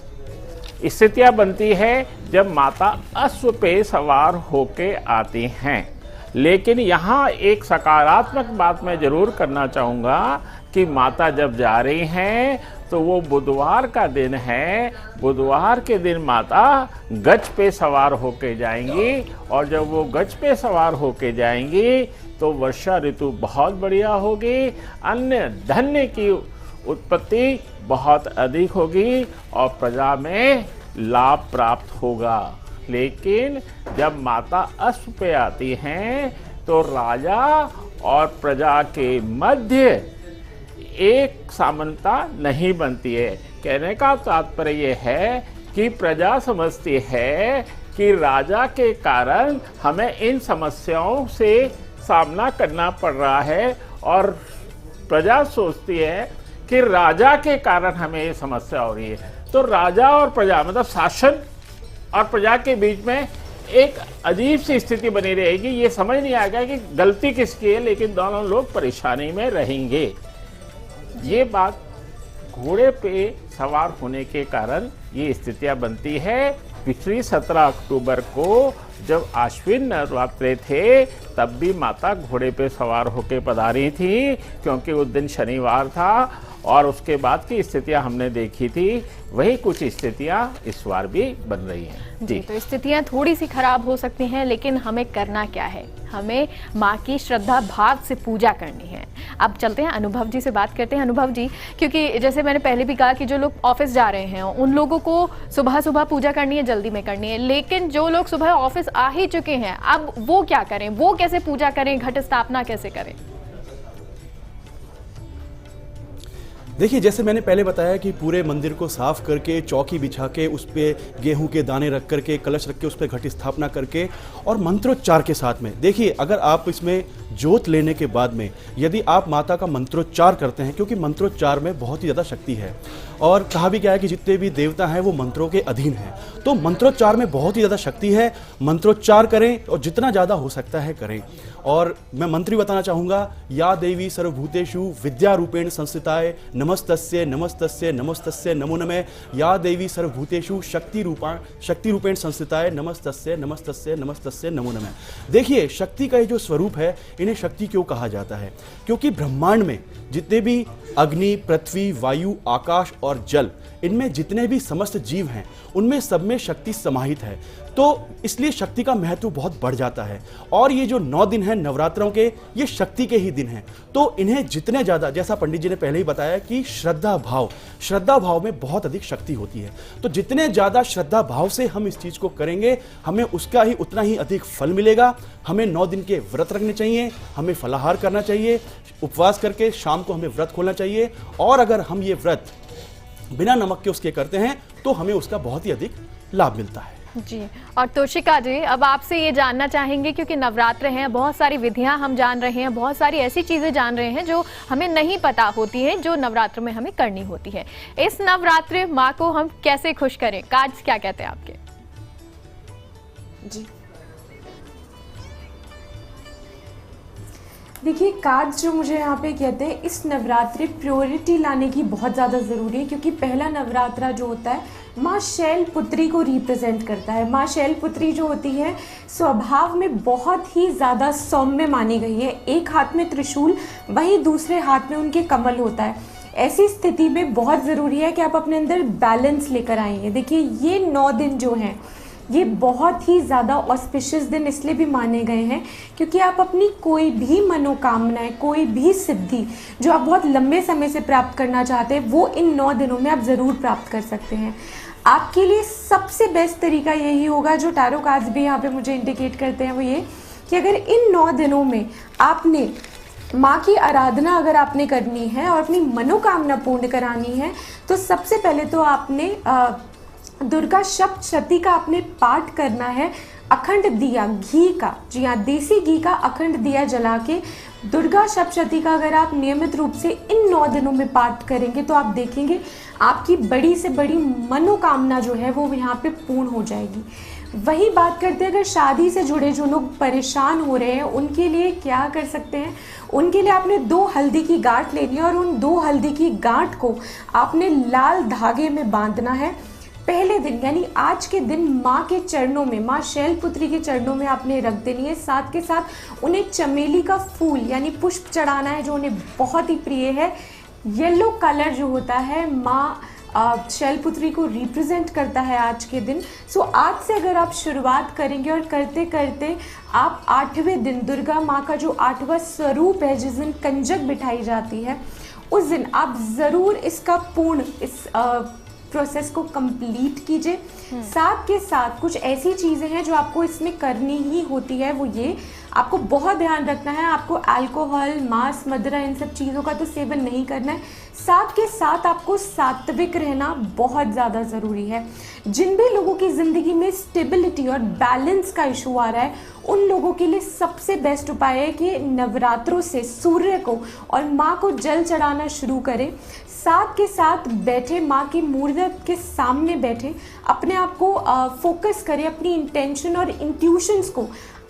स्थितियां बनती है जब माता अश्व पे सवार होके आती हैं। लेकिन यहाँ एक सकारात्मक बात मैं जरूर करना चाहूँगा कि माता जब जा रही हैं तो वो बुधवार का दिन है, बुधवार के दिन माता गज पे सवार होके जाएंगी, और जब वो गज पे सवार होके जाएंगी तो वर्षा ऋतु बहुत बढ़िया होगी, अन्न धन्य की उत्पत्ति बहुत अधिक होगी और प्रजा में लाभ प्राप्त होगा। लेकिन जब माता अश्व पे आती हैं तो राजा और प्रजा के मध्य एक समानता नहीं बनती है। कहने का तात्पर्य ये है कि प्रजा समझती है कि राजा के कारण हमें इन समस्याओं से सामना करना पड़ रहा है, और प्रजा सोचती है कि राजा के कारण हमें ये समस्या हो रही है। तो राजा और प्रजा, मतलब शासन और प्रजा के बीच में एक अजीब सी स्थिति बनी रहेगी। ये समझ नहीं आएगा कि गलती किसकी है, लेकिन दोनों लोग परेशानी में रहेंगे। ये बात घोड़े पे सवार होने के कारण ये स्थितियां बनती है। पिछली 17 अक्टूबर को जब आश्विन नवरात्रे थे तब भी माता घोड़े पे सवार होकर पधारी थी, क्योंकि उस दिन शनिवार था, और उसके बाद की स्थितियां हमने देखी थी, वही कुछ स्थितियां इस बार भी बन रही हैं। जी, तो स्थितियां थोड़ी सी खराब हो सकती हैं, लेकिन हमें करना क्या है? हमें माँ की श्रद्धा भाव से पूजा करनी है। अब चलते हैं अनुभव जी से बात करते हैं। अनुभव जी, क्योंकि जैसे मैंने पहले भी कहा कि जो लोग ऑफिस जा रहे हैं उन लोगों को सुबह सुबह पूजा करनी है, जल्दी में करनी है, लेकिन जो लोग सुबह ऑफिस आ ही चुके हैं, अब वो क्या करें? वो कैसे पूजा करें? घट स्थापना कैसे करें? देखिए, जैसे मैंने पहले बताया कि पूरे मंदिर को साफ करके, चौकी बिछा के, उस पर गेहूं के दाने रख करके, कलश रख के, उस पर घट स्थापना करके और मंत्रोच्चार के साथ में, देखिए अगर आप इसमें जोत लेने के बाद में यदि आप माता का मंत्रोच्चार करते हैं, क्योंकि मंत्रोच्चार में बहुत ही ज़्यादा शक्ति है, और कहा भी क्या है कि जितने भी देवता हैं वो मंत्रों के अधीन हैं, तो मंत्रोच्चार में बहुत ही ज़्यादा शक्ति है। मंत्रोच्चार करें और जितना ज़्यादा हो सकता है करें। और मैं मंत्र बताना चाहूँगा, या देवी सर्वभूतेषु विद्या रूपेण संस्थिताय नमस्तस्य नमस्तस्य नमस्तस्य नमो नमः। या देवी सर्वभूतेषु शक्ति रूपेण संस्थिताय नमस्तस्य नमस्तस्य नमस्तस्य नमो नमः। देखिए, शक्ति का ये जो स्वरूप है, इन्हें शक्ति क्यों कहा जाता है? क्योंकि ब्रह्मांड में जितने भी अग्नि, पृथ्वी, वायु, आकाश और जल, इनमें जितने भी समस्त जीव हैं, उनमें सब में शक्ति समाहित है, तो इसलिए शक्ति का महत्व बहुत बढ़ जाता है। और ये जो 9 दिन हैं नवरात्रों के, ये शक्ति के ही दिन हैं, तो इन्हें जितने ज़्यादा, जैसा पंडित जी ने पहले ही बताया कि श्रद्धा भाव में बहुत अधिक शक्ति होती है, तो जितने ज़्यादा श्रद्धा भाव से हम इस चीज़ को करेंगे, हमें उसका ही उतना ही अधिक फल मिलेगा। हमें 9 दिन के व्रत रखने चाहिए, हमें फलाहार करना चाहिए, उपवास करके शाम को हमें व्रत खोलना चाहिए, और अगर हम ये व्रत बिना नमक के उसके करते हैं तो हमें उसका बहुत ही अधिक लाभ मिलता है। जी, और तोशिका जी, अब आपसे ये जानना चाहेंगे, क्योंकि नवरात्र हैं, बहुत सारी विधियां हम जान रहे हैं, बहुत सारी ऐसी चीजें जान रहे हैं जो हमें नहीं पता होती हैं, जो नवरात्र में हमें करनी होती है। इस नवरात्र माँ को हम कैसे खुश करें? कार्ड क्या कहते हैं आपके? जी, देखिए, कार्ड जो मुझे यहाँ पे कहते हैं, इस नवरात्रि प्योरिटी लाने की बहुत ज़्यादा ज़रूरी है, क्योंकि पहला नवरात्रा जो होता है माँ शैलपुत्री को रिप्रेजेंट करता है। माँ शैलपुत्री जो होती है स्वभाव में बहुत ही ज़्यादा सौम्य मानी गई है। एक हाथ में त्रिशूल, वहीं दूसरे हाथ में उनके कमल होता है। ऐसी स्थिति में बहुत ज़रूरी है कि आप अपने अंदर बैलेंस लेकर आएंगे। देखिए, ये 9 दिन जो हैं, ये बहुत ही ज़्यादा ऑस्पिशियस दिन इसलिए भी माने गए हैं क्योंकि आप अपनी कोई भी मनोकामनाएं, कोई भी सिद्धि जो आप बहुत लंबे समय से प्राप्त करना चाहते हैं, वो इन 9 दिनों में आप ज़रूर प्राप्त कर सकते हैं। आपके लिए सबसे बेस्ट तरीका यही होगा, जो टैरो कार्ड्स भी यहाँ पे मुझे इंडिकेट करते हैं, वो ये कि अगर इन 9 दिनों में आपने माँ की आराधना अगर आपने करनी है और अपनी मनोकामना पूर्ण करानी है तो सबसे पहले तो आपने दुर्गा सप्तशती का आपने पाठ करना है। अखंड दिया घी का, जी हाँ, देसी घी का अखंड दिया जला के दुर्गा सप्तशती का अगर आप नियमित रूप से इन 9 दिनों में पाठ करेंगे तो आप देखेंगे आपकी बड़ी से बड़ी मनोकामना जो है वो यहाँ पे पूर्ण हो जाएगी। वही बात करते हैं अगर शादी से जुड़े जो लोग परेशान हो रहे हैं उनके लिए क्या कर सकते हैं। उनके लिए आपने 2 हल्दी की गांठ लेनी है और उन 2 हल्दी की गांठ को आपने लाल धागे में बांधना है। पहले दिन यानी आज के दिन माँ के चरणों में, माँ शैलपुत्री के चरणों में आपने रख देनी है। साथ के साथ उन्हें चमेली का फूल यानी पुष्प चढ़ाना है जो उन्हें बहुत ही प्रिय है। येलो कलर जो होता है माँ शैलपुत्री को रिप्रेजेंट करता है आज के दिन। सो आज से अगर आप शुरुआत करेंगे और करते करते आप 8वें दिन दुर्गा माँ का जो 8वां स्वरूप है जिस दिन कंजक बिठाई जाती है उस दिन आप ज़रूर इसका पूर्ण इस प्रोसेस को कंप्लीट कीजिए। साथ के साथ कुछ ऐसी चीज़ें हैं जो आपको इसमें करनी ही होती है, वो ये आपको बहुत ध्यान रखना है। आपको अल्कोहल, मांस, मदिरा इन सब चीज़ों का तो सेवन नहीं करना है। साथ के साथ आपको सात्विक रहना बहुत ज़्यादा ज़रूरी है। जिन भी लोगों की ज़िंदगी में स्टेबिलिटी और बैलेंस का इशू आ रहा है उन लोगों के लिए सबसे बेस्ट उपाय है कि नवरात्रों से सूर्य को और माँ को जल चढ़ाना शुरू करें। साथ के साथ बैठे माँ की मूर्ति के सामने बैठे अपने आप को फोकस करें, अपनी इंटेंशन और इंट्यूशंस को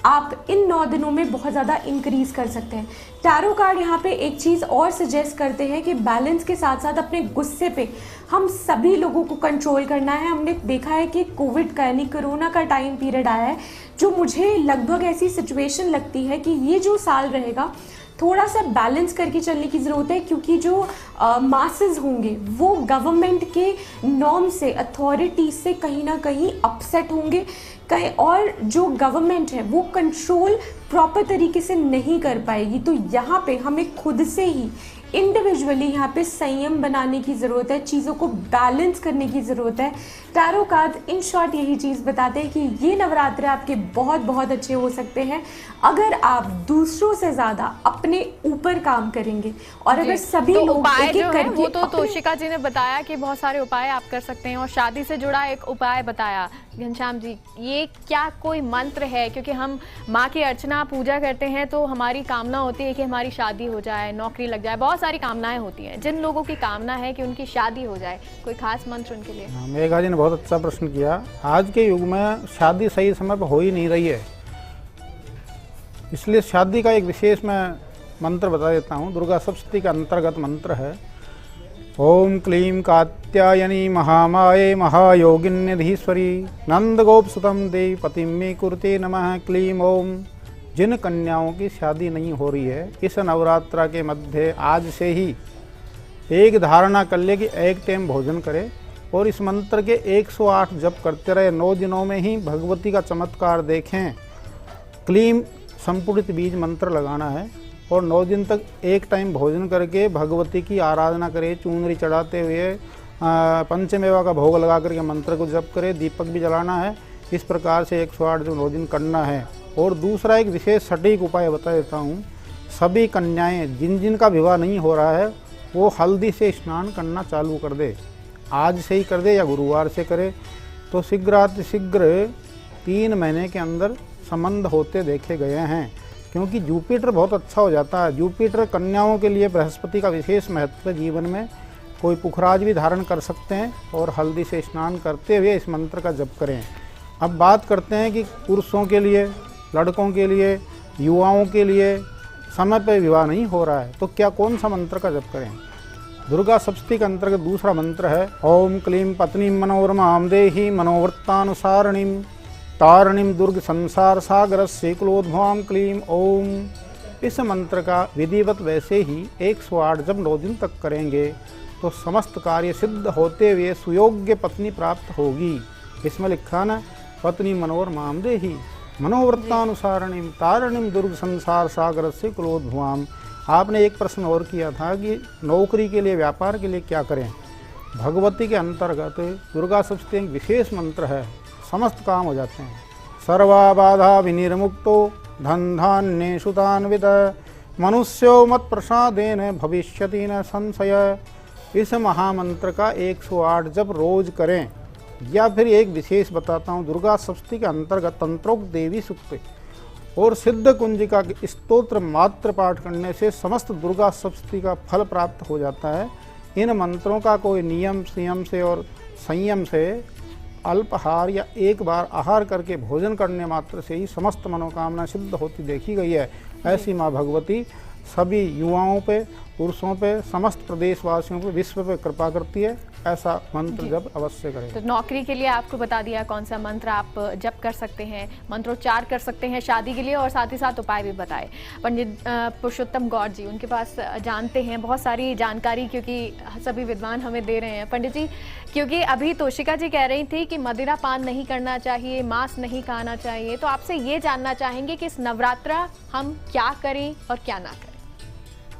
आप इन 9 दिनों में बहुत ज़्यादा इंक्रीज कर सकते हैं। टैरो कार्ड यहाँ पे एक चीज़ और सजेस्ट करते हैं कि बैलेंस के साथ साथ अपने गुस्से पे हम सभी लोगों को कंट्रोल करना है। हमने देखा है कि कोविड का यानी कोरोना का टाइम पीरियड आया है जो मुझे लगभग ऐसी सिचुएशन लगती है कि ये जो साल रहेगा थोड़ा सा बैलेंस करके चलने की ज़रूरत है, क्योंकि जो मासेस होंगे वो गवर्नमेंट के नॉर्म से, अथॉरिटी से कहीं ना कहीं अपसेट होंगे कहीं, और जो गवर्नमेंट है वो कंट्रोल प्रॉपर तरीके से नहीं कर पाएगी। तो यहाँ पे हमें खुद से ही इंडिविजुअली यहाँ पे संयम बनाने की ज़रूरत है, चीज़ों को बैलेंस करने की ज़रूरत है। टैरो कार्ड इन शॉर्ट यही चीज़ बताते हैं कि ये नवरात्रे आपके बहुत बहुत अच्छे हो सकते हैं अगर आप दूसरों से ज़्यादा अपने ऊपर काम करेंगे और अगर सभी तो लोग उपाय एक-एक जो है करके वो तो तोशिका जी ने बताया कि बहुत सारे उपाय आप कर सकते हैं और शादी से जुड़ा एक उपाय बताया। घनश्याम जी, ये क्या कोई मंत्र है? क्योंकि हम माँ की अर्चना पूजा करते हैं तो हमारी कामना होती है कि हमारी शादी हो जाए, नौकरी लग जाए, बहुत सारी कामनाएं होती हैं। जिन लोगों की कामना है कि उनकी शादी हो जाए, कोई खास मंत्र उनके लिए? मेघा जी ने बहुत अच्छा प्रश्न किया। आज के युग में शादी सही समय पर हो ही नहीं रही है, इसलिए शादी का एक विशेष मैं मंत्र बता देता हूँ। दुर्गा सप्तशती का अंतर्गत मंत्र है ओम क्लीं कात्यायनी महामाये महायोगिन्यधीश्वरी नंदगोपसुतम देवी पतिं मे कुरुते नमः। क्लीं ओम। जिन कन्याओं की शादी नहीं हो रही है इस नवरात्रा के मध्य आज से ही एक धारणा कर ले कि एक टाइम भोजन करे और इस मंत्र के 108 जप करते रहे। 9 दिनों में ही भगवती का चमत्कार देखें। क्लीं संपूर्णित बीज मंत्र लगाना है और 9 दिन तक एक टाइम भोजन करके भगवती की आराधना करें। चुनरी चढ़ाते हुए पंचमेवा का भोग लगा करके मंत्र को जप करें। दीपक भी जलाना है। इस प्रकार से 108 जो 9 दिन करना है। और दूसरा एक विशेष सटीक उपाय बता देता हूँ। सभी कन्याएं जिन जिन का विवाह नहीं हो रहा है वो हल्दी से स्नान करना चालू कर दे। आज से ही कर दे या गुरुवार से करे तो शीघ्र 3 महीने के अंदर संबंध होते देखे गए हैं, क्योंकि जुपिटर बहुत अच्छा हो जाता है। जुपिटर कन्याओं के लिए बृहस्पति का विशेष महत्व है जीवन में। कोई पुखराज भी धारण कर सकते हैं और हल्दी से स्नान करते हुए इस मंत्र का जप करें। अब बात करते हैं कि पुरुषों के लिए, लड़कों के लिए, युवाओं के लिए समय पर विवाह नहीं हो रहा है तो क्या कौन सा मंत्र का जप करें? दुर्गा सप्तशती के अंतर्गत दूसरा मंत्र है ओम क्लीं पत्नी मनोरमां देहि मनोवृत्तानुसारिणीं तारिणीं दुर्ग संसार सागर शीक्लोद्भवां क्लीं ओम। इस मंत्र का विधिवत वैसे ही 108 जब 9 दिन तक करेंगे तो समस्त कार्य सिद्ध होते हुए सुयोग्य पत्नी प्राप्त होगी। इसमें लिखा ना पत्नी मनोरमां देहि मनोवृत्तानुसारिणीं तारिणीं दुर्ग संसार सागर शीक्लोद्भवां। आपने एक प्रश्न और किया था कि नौकरी के लिए, व्यापार के लिए क्या करें? भगवती के अंतर्गत दुर्गा सप्तशती एक विशेष मंत्र है, समस्त काम हो जाते हैं। सर्वा बाधा विनिर्मुक्तो धन धान्य सुतान्वित मनुष्यो मत प्रसादेन भविष्यति न संशय। इस महामंत्र का 108 जब रोज करें, या फिर एक विशेष बताता हूँ, दुर्गा सप्तशती के अंतर्गत तंत्रोक्त देवी सूक्त और सिद्ध कुंजिका के स्तोत्र मात्र पाठ करने से समस्त दुर्गा सप्तशती का फल प्राप्त हो जाता है। इन मंत्रों का कोई नियम संयम से और संयम से अल्पाहार या एक बार आहार करके भोजन करने मात्र से ही समस्त मनोकामना सिद्ध होती देखी गई है। ऐसी माँ भगवती सभी युवाओं पे, पुरुषों पे, समस्त प्रदेशवासियों पे, विश्व पे कृपा करती है। ऐसा मंत्र जब अवश्य करें। तो नौकरी के लिए आपको बता दिया कौन सा मंत्र आप जप कर सकते हैं, मंत्रोच्चार कर सकते हैं शादी के लिए, और साथ ही साथ उपाय भी बताए पंडित पुरुषोत्तम गौड़ जी। उनके पास जानते हैं बहुत सारी जानकारी, क्योंकि सभी विद्वान हमें दे रहे हैं। पंडित जी, क्योंकि अभी तोशिका जी कह रही थी कि मदिरा पान नहीं करना चाहिए, मांस नहीं खाना चाहिए, तो आपसे ये जानना चाहेंगे कि इस नवरात्रा हम क्या करें और क्या ना करें।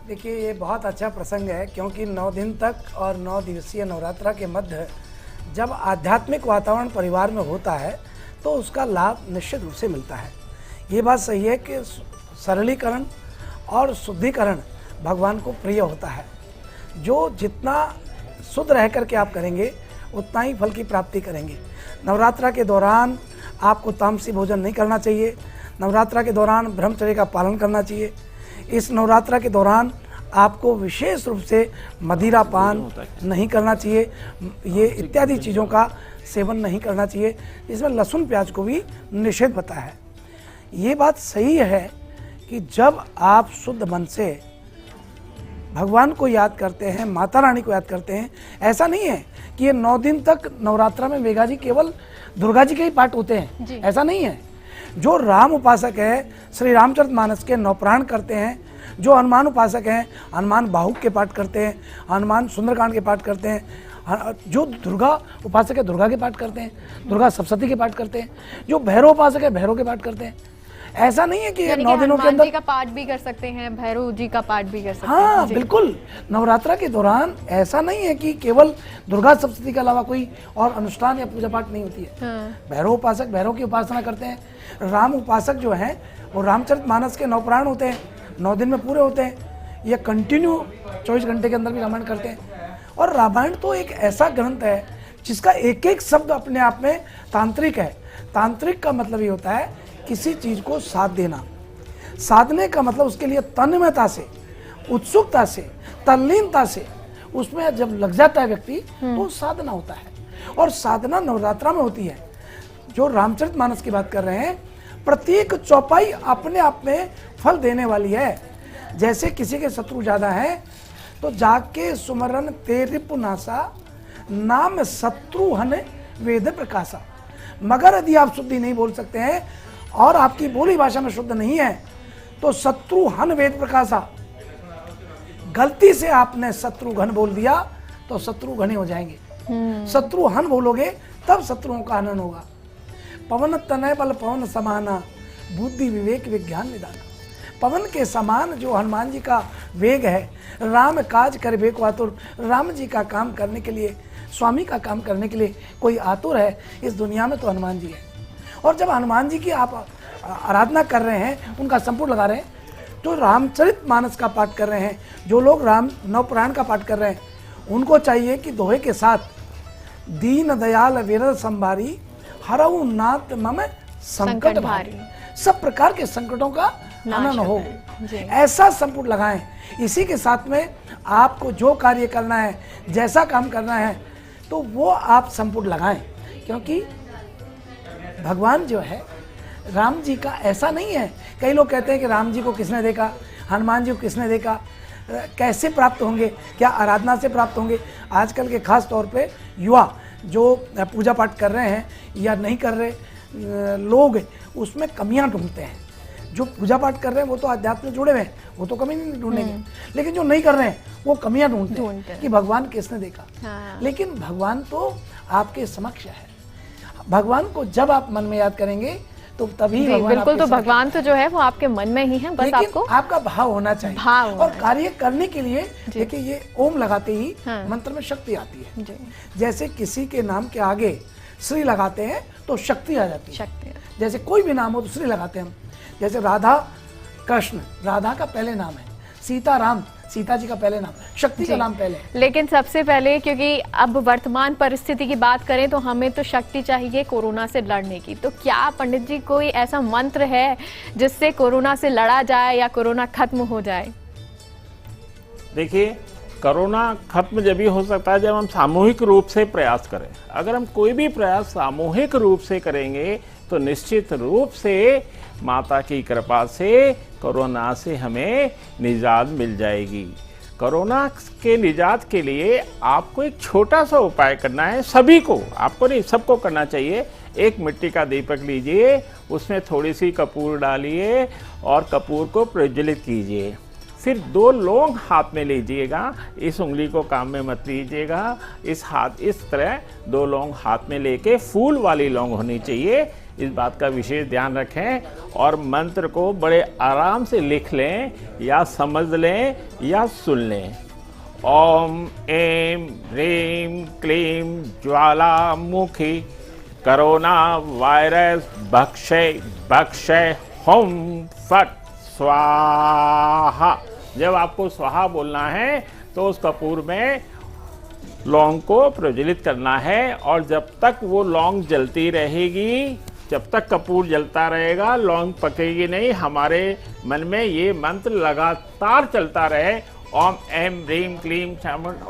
देखिए, ये बहुत अच्छा प्रसंग है, क्योंकि 9 दिन तक और 9 दिवसीय नवरात्रा के मध्य जब आध्यात्मिक वातावरण परिवार में होता है तो उसका लाभ निश्चित रूप से मिलता है। ये बात सही है कि सरलीकरण और शुद्धिकरण भगवान को प्रिय होता है। जो जितना शुद्ध रह करके आप करेंगे उतना ही फल की प्राप्ति करेंगे। नवरात्रा के दौरान आपको तामसी भोजन नहीं करना चाहिए। नवरात्रा के दौरान ब्रह्मचर्य का पालन करना चाहिए। इस नवरात्रा के दौरान आपको विशेष रूप से मदिरा पान नहीं करना चाहिए, ये इत्यादि चीज़ों का सेवन नहीं करना चाहिए। इसमें लहसुन प्याज को भी निषेध पता है। ये बात सही है कि जब आप शुद्ध मन से भगवान को याद करते हैं, माता रानी को याद करते हैं, ऐसा नहीं है कि ये 9 दिन तक नवरात्रा में मेघा जी केवल दुर्गा जी के ही पाठ होते हैं, ऐसा नहीं है। जो राम उपासक है, श्री रामचरितमानस के 9 प्राण करते हैं। जो हनुमान उपासक हैं, हनुमान बाहुक के पाठ करते हैं, हनुमान सुंदरकांड के पाठ करते हैं। जो दुर्गा उपासक है, दुर्गा के पाठ करते हैं, दुर्गा सप्तशती के पाठ करते हैं। जो भैरव उपासक है, भैरव के पाठ करते हैं। ऐसा नहीं है कि 9 दिनों के अंदर जी का पाठ भी कर सकते हैं, भैरव जी का पाठ भी कर सकते हैं। हाँ, बिल्कुल। नवरात्रा के दौरान ऐसा नहीं है कि केवल दुर्गा सप्तशती के अलावा कोई और अनुष्ठान या पूजा पाठ नहीं होती है। भैरव उपासक भैरव की उपासना करते हैं। राम उपासक जो हैं वो रामचरितमानस के 9 प्राण होते हैं, 9 दिन में पूरे होते हैं। ये कंटिन्यू 24 घंटे के अंदर भी रामायण करते हैं। और रामायण तो एक ऐसा ग्रंथ है जिसका एक एक शब्द अपने आप में तांत्रिक है। तांत्रिक का मतलब ये होता है किसी चीज को साध देना। साधने का मतलब उसके लिए तन्मयता से, उत्सुकता से, तल्लीनता से उसमें जब लग जाता है व्यक्ति तो साधना होता है। और साधना नवरात्रा में होती है। जो रामचरितमानस की बात कर रहे हैं, प्रत्येक चौपाई अपने आप में फल देने वाली है। जैसे किसी के शत्रु ज्यादा हैं तो जाके सुमरन ते रिपुनासा, नाम शत्रु हन वेद प्रकाशा। मगर यदि आप शुद्धि नहीं बोल सकते हैं और आपकी बोली भाषा में शुद्ध नहीं है तो शत्रु हन वेद प्रकाशा, गलती से आपने शत्रु घन बोल दिया तो शत्रु घने हो जाएंगे। शत्रु हन बोलोगे तब शत्रुओं का हनन होगा। पवन तनय बल पवन समाना, बुद्धि विवेक विज्ञान निदाना। पवन के समान जो हनुमान जी का वेग है, राम काज कर बेको आतुर। राम जी का काम करने के लिए, स्वामी का काम करने के लिए कोई आतुर है इस दुनिया में तो हनुमान जी है। और जब हनुमान जी की आप आराधना कर रहे हैं, उनका संपूर्ण लगा रहे हैं, तो रामचरितमानस का पाठ कर रहे हैं, जो लोग राम 9 पुराण का पाठ कर रहे हैं, उनको चाहिए कि दोहे के साथ दीन दयाल विरल संभारी, हरऊ नाथ मम संकट भारी। सब प्रकार के संकटों का हनन हो, ऐसा संपुट लगाएं। इसी के साथ में आपको जो कार्य करना है, जैसा काम करना है, तो वो आप संपुट लगाएं। क्योंकि भगवान जो है, राम जी का ऐसा नहीं है। कई लोग कहते हैं कि राम जी को किसने देखा, हनुमान जी को किसने देखा, कैसे प्राप्त होंगे, क्या आराधना से प्राप्त होंगे। आजकल के खास तौर पे युवा जो पूजा पाठ कर रहे हैं या नहीं कर रहे लोग, उसमें कमियां ढूंढते हैं। जो पूजा पाठ कर रहे हैं वो तो अध्यात्म में जुड़े हुए हैं, वो तो कमी नहीं ढूंढेंगे। लेकिन जो नहीं कर रहे हैं वो कमियां ढूंढते हैं कि भगवान किसने देखा। लेकिन भगवान तो आपके समक्ष है। भगवान को जब आप मन में याद करेंगे तो तभी बिल्कुल। तो भगवान तो जो है वो आपके मन में ही है, बस आपको आपका भाव होना चाहिए। भाव और कार्य करने के लिए देखिए, ये ओम लगाते ही मंत्र में शक्ति आती है। जैसे किसी के नाम के आगे श्री लगाते हैं तो शक्ति आ जाती है। जैसे कोई भी नाम हो तो श्री लगाते हैं हम। जैसे राधा कृष्ण, राधा का पहले नाम है, सीताराम, सीता जी का पहले नाम, शक्ति का नाम पहले। लेकिन सबसे पहले, क्योंकि अब वर्तमान परिस्थिति की बात करें तो हमें तो शक्ति चाहिए कोरोना से लड़ने की, तो क्या पंडित जी कोई ऐसा मंत्र है जिससे कोरोना से लड़ा जाए या कोरोना खत्म हो जाए? देखिए, कोरोना खत्म जब भी हो सकता है जब हम सामूहिक रूप से प्रयास करें। अगर हम कोई भी प्रयास सामूहिक रूप से करेंगे तो निश्चित रूप से माता की कृपा से कोरोना से हमें निजात मिल जाएगी। कोरोना के निजात के लिए आपको एक छोटा सा उपाय करना है, सभी को, आपको नहीं सबको करना चाहिए। एक मिट्टी का दीपक लीजिए, उसमें थोड़ी सी कपूर डालिए और कपूर को प्रज्वलित कीजिए। फिर 2 लौंग हाथ में लीजिएगा, इस उंगली को काम में मत लीजिएगा, इस तरह 2 लौंग हाथ में लेके, फूल वाली लौंग होनी चाहिए, इस बात का विशेष ध्यान रखें। और मंत्र को बड़े आराम से लिख लें या समझ लें या सुन लें। ओम ऐं ह्रीं क्लीं ज्वालामुखी कोरोना वायरस भक्षय भक्षय हुम फट स्वाहा। जब आपको स्वाहा बोलना है तो उस कपूर में लौंग को प्रज्वलित करना है और जब तक वो लौंग जलती रहेगी, जब तक कपूर जलता रहेगा, लौंग पकेगी नहीं। हमारे मन में ये मंत्र लगातार चलता रहे। ओम ऐं ह्रीं क्लीं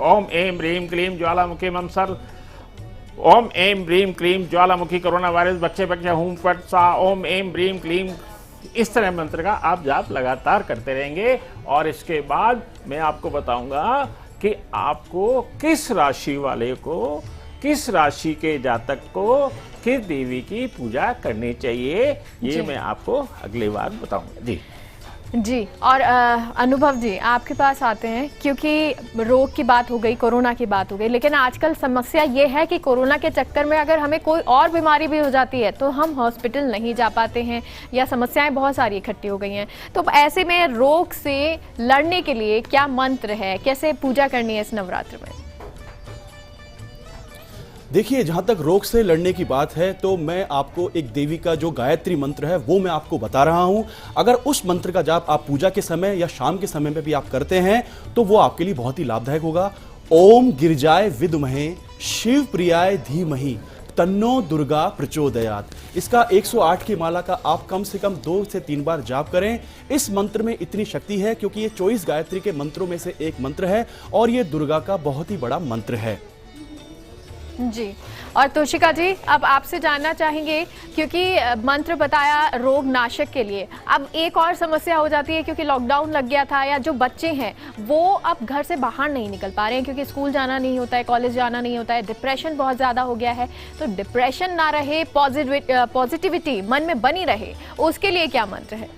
ओम ऐं ह्रीं क्लीं ज्वालामुखी मम सर, ओम ऐं ह्रीं क्लीं ज्वालामुखी कोरोना वायरस भक्षय भक्षय हुम फट स्वाहा, ओम ऐं ह्रीं क्लीं। इस तरह मंत्र का आप जाप लगातार करते रहेंगे। और इसके बाद मैं आपको बताऊंगा कि आपको किस राशि वाले को, किस राशि के जातक को किस देवी की पूजा करनी चाहिए, ये मैं आपको अगली बार बताऊंगा। जी। और अनुभव जी, आपके पास आते हैं, क्योंकि रोग की बात हो गई, कोरोना की बात हो गई, लेकिन आजकल समस्या ये है कि कोरोना के चक्कर में अगर हमें कोई और बीमारी भी हो जाती है तो हम हॉस्पिटल नहीं जा पाते हैं या समस्याएं बहुत सारी इकट्ठी हो गई हैं। तो ऐसे में रोग से लड़ने के लिए क्या मंत्र है, कैसे पूजा करनी है इस नवरात्र में? देखिए, जहाँ तक रोग से लड़ने की बात है तो मैं आपको एक देवी का जो गायत्री मंत्र है वो मैं आपको बता रहा हूँ। अगर उस मंत्र का जाप आप पूजा के समय या शाम के समय में भी आप करते हैं तो वो आपके लिए बहुत ही लाभदायक होगा। ओम गिरिजाय विद्महे शिव प्रियाय धीमहि तन्नो दुर्गा प्रचोदयात। इसका 108 की माला का आप कम से कम 2 से 3 बार जाप करें। इस मंत्र में इतनी शक्ति है क्योंकि ये 24 गायत्री के मंत्रों में से एक मंत्र है और ये दुर्गा का बहुत ही बड़ा मंत्र है। जी। और तोशिका जी, अब आपसे जानना चाहेंगे, क्योंकि मंत्र बताया रोग नाशक के लिए, अब एक और समस्या हो जाती है क्योंकि लॉकडाउन लग गया था, या जो बच्चे हैं वो अब घर से बाहर नहीं निकल पा रहे हैं क्योंकि स्कूल जाना नहीं होता है, कॉलेज जाना नहीं होता है, डिप्रेशन बहुत ज़्यादा हो गया है। तो डिप्रेशन ना रहे, पॉजिटिविटी मन में बनी रहे, उसके लिए क्या मंत्र है?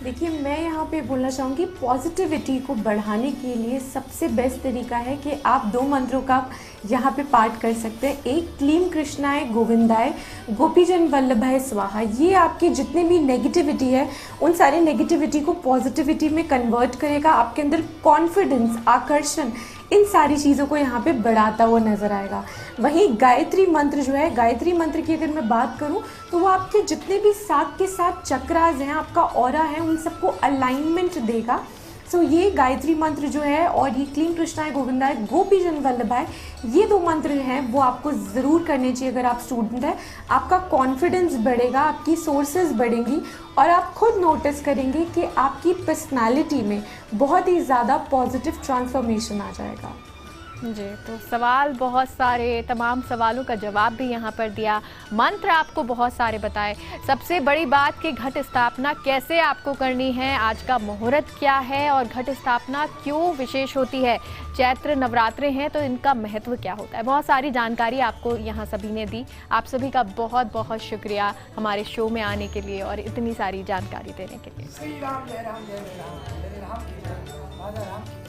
देखिए, मैं यहाँ पे बोलना चाहूँगी, पॉजिटिविटी को बढ़ाने के लिए सबसे बेस्ट तरीका है कि आप 2 मंत्रों का यहाँ पे पाठ कर सकते हैं। एक क्लीं कृष्णाय गोविंदाय गोपीजन वल्लभाय स्वाहा। ये आपकी जितने भी नेगेटिविटी है उन सारे नेगेटिविटी को पॉजिटिविटी में कन्वर्ट करेगा। आपके अंदर कॉन्फिडेंस, आकर्षण, इन सारी चीज़ों को यहाँ पे बढ़ाता हुआ नजर आएगा। वहीं गायत्री मंत्र जो है, गायत्री मंत्र की अगर मैं बात करूँ तो वो आपके जितने भी 7 के 7 चक्रास हैं, आपका ऑरा है, उन सबको अलाइनमेंट देगा। सो ये गायत्री मंत्र जो है और ये क्लीं कृष्णाय गोविंदाय गोपीजन वल्लभाय, ये 2 मंत्र हैं वो आपको ज़रूर करने चाहिए। अगर आप स्टूडेंट हैं, आपका कॉन्फिडेंस बढ़ेगा, आपकी सोर्सेज बढ़ेंगी और आप खुद नोटिस करेंगे कि आपकी पर्सनालिटी में बहुत ही ज़्यादा पॉजिटिव ट्रांसफॉर्मेशन आ जाएगा। जी, तो सवाल बहुत सारे, तमाम सवालों का जवाब भी यहाँ पर दिया, मंत्र आपको बहुत सारे बताए। सबसे बड़ी बात कि घट स्थापना कैसे आपको करनी है, आज का मुहूर्त क्या है और घट स्थापना क्यों विशेष होती है, चैत्र नवरात्रे हैं तो इनका महत्व क्या होता है, बहुत सारी जानकारी आपको यहाँ सभी ने दी। आप सभी का बहुत बहुत शुक्रिया हमारे शो में आने के लिए और इतनी सारी जानकारी देने के लिए। श्री राम जय राम जय राम जय राम की जय, राधा राम की।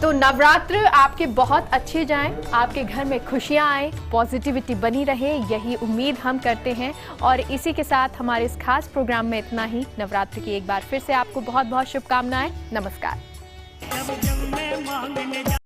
तो नवरात्र आपके बहुत अच्छे जाएं, आपके घर में खुशियां आएं, पॉजिटिविटी बनी रहे, यही उम्मीद हम करते हैं। और इसी के साथ हमारे इस खास प्रोग्राम में इतना ही। नवरात्र की एक बार फिर से आपको बहुत बहुत शुभकामनाएं। नमस्कार। जब जब मैं मांगने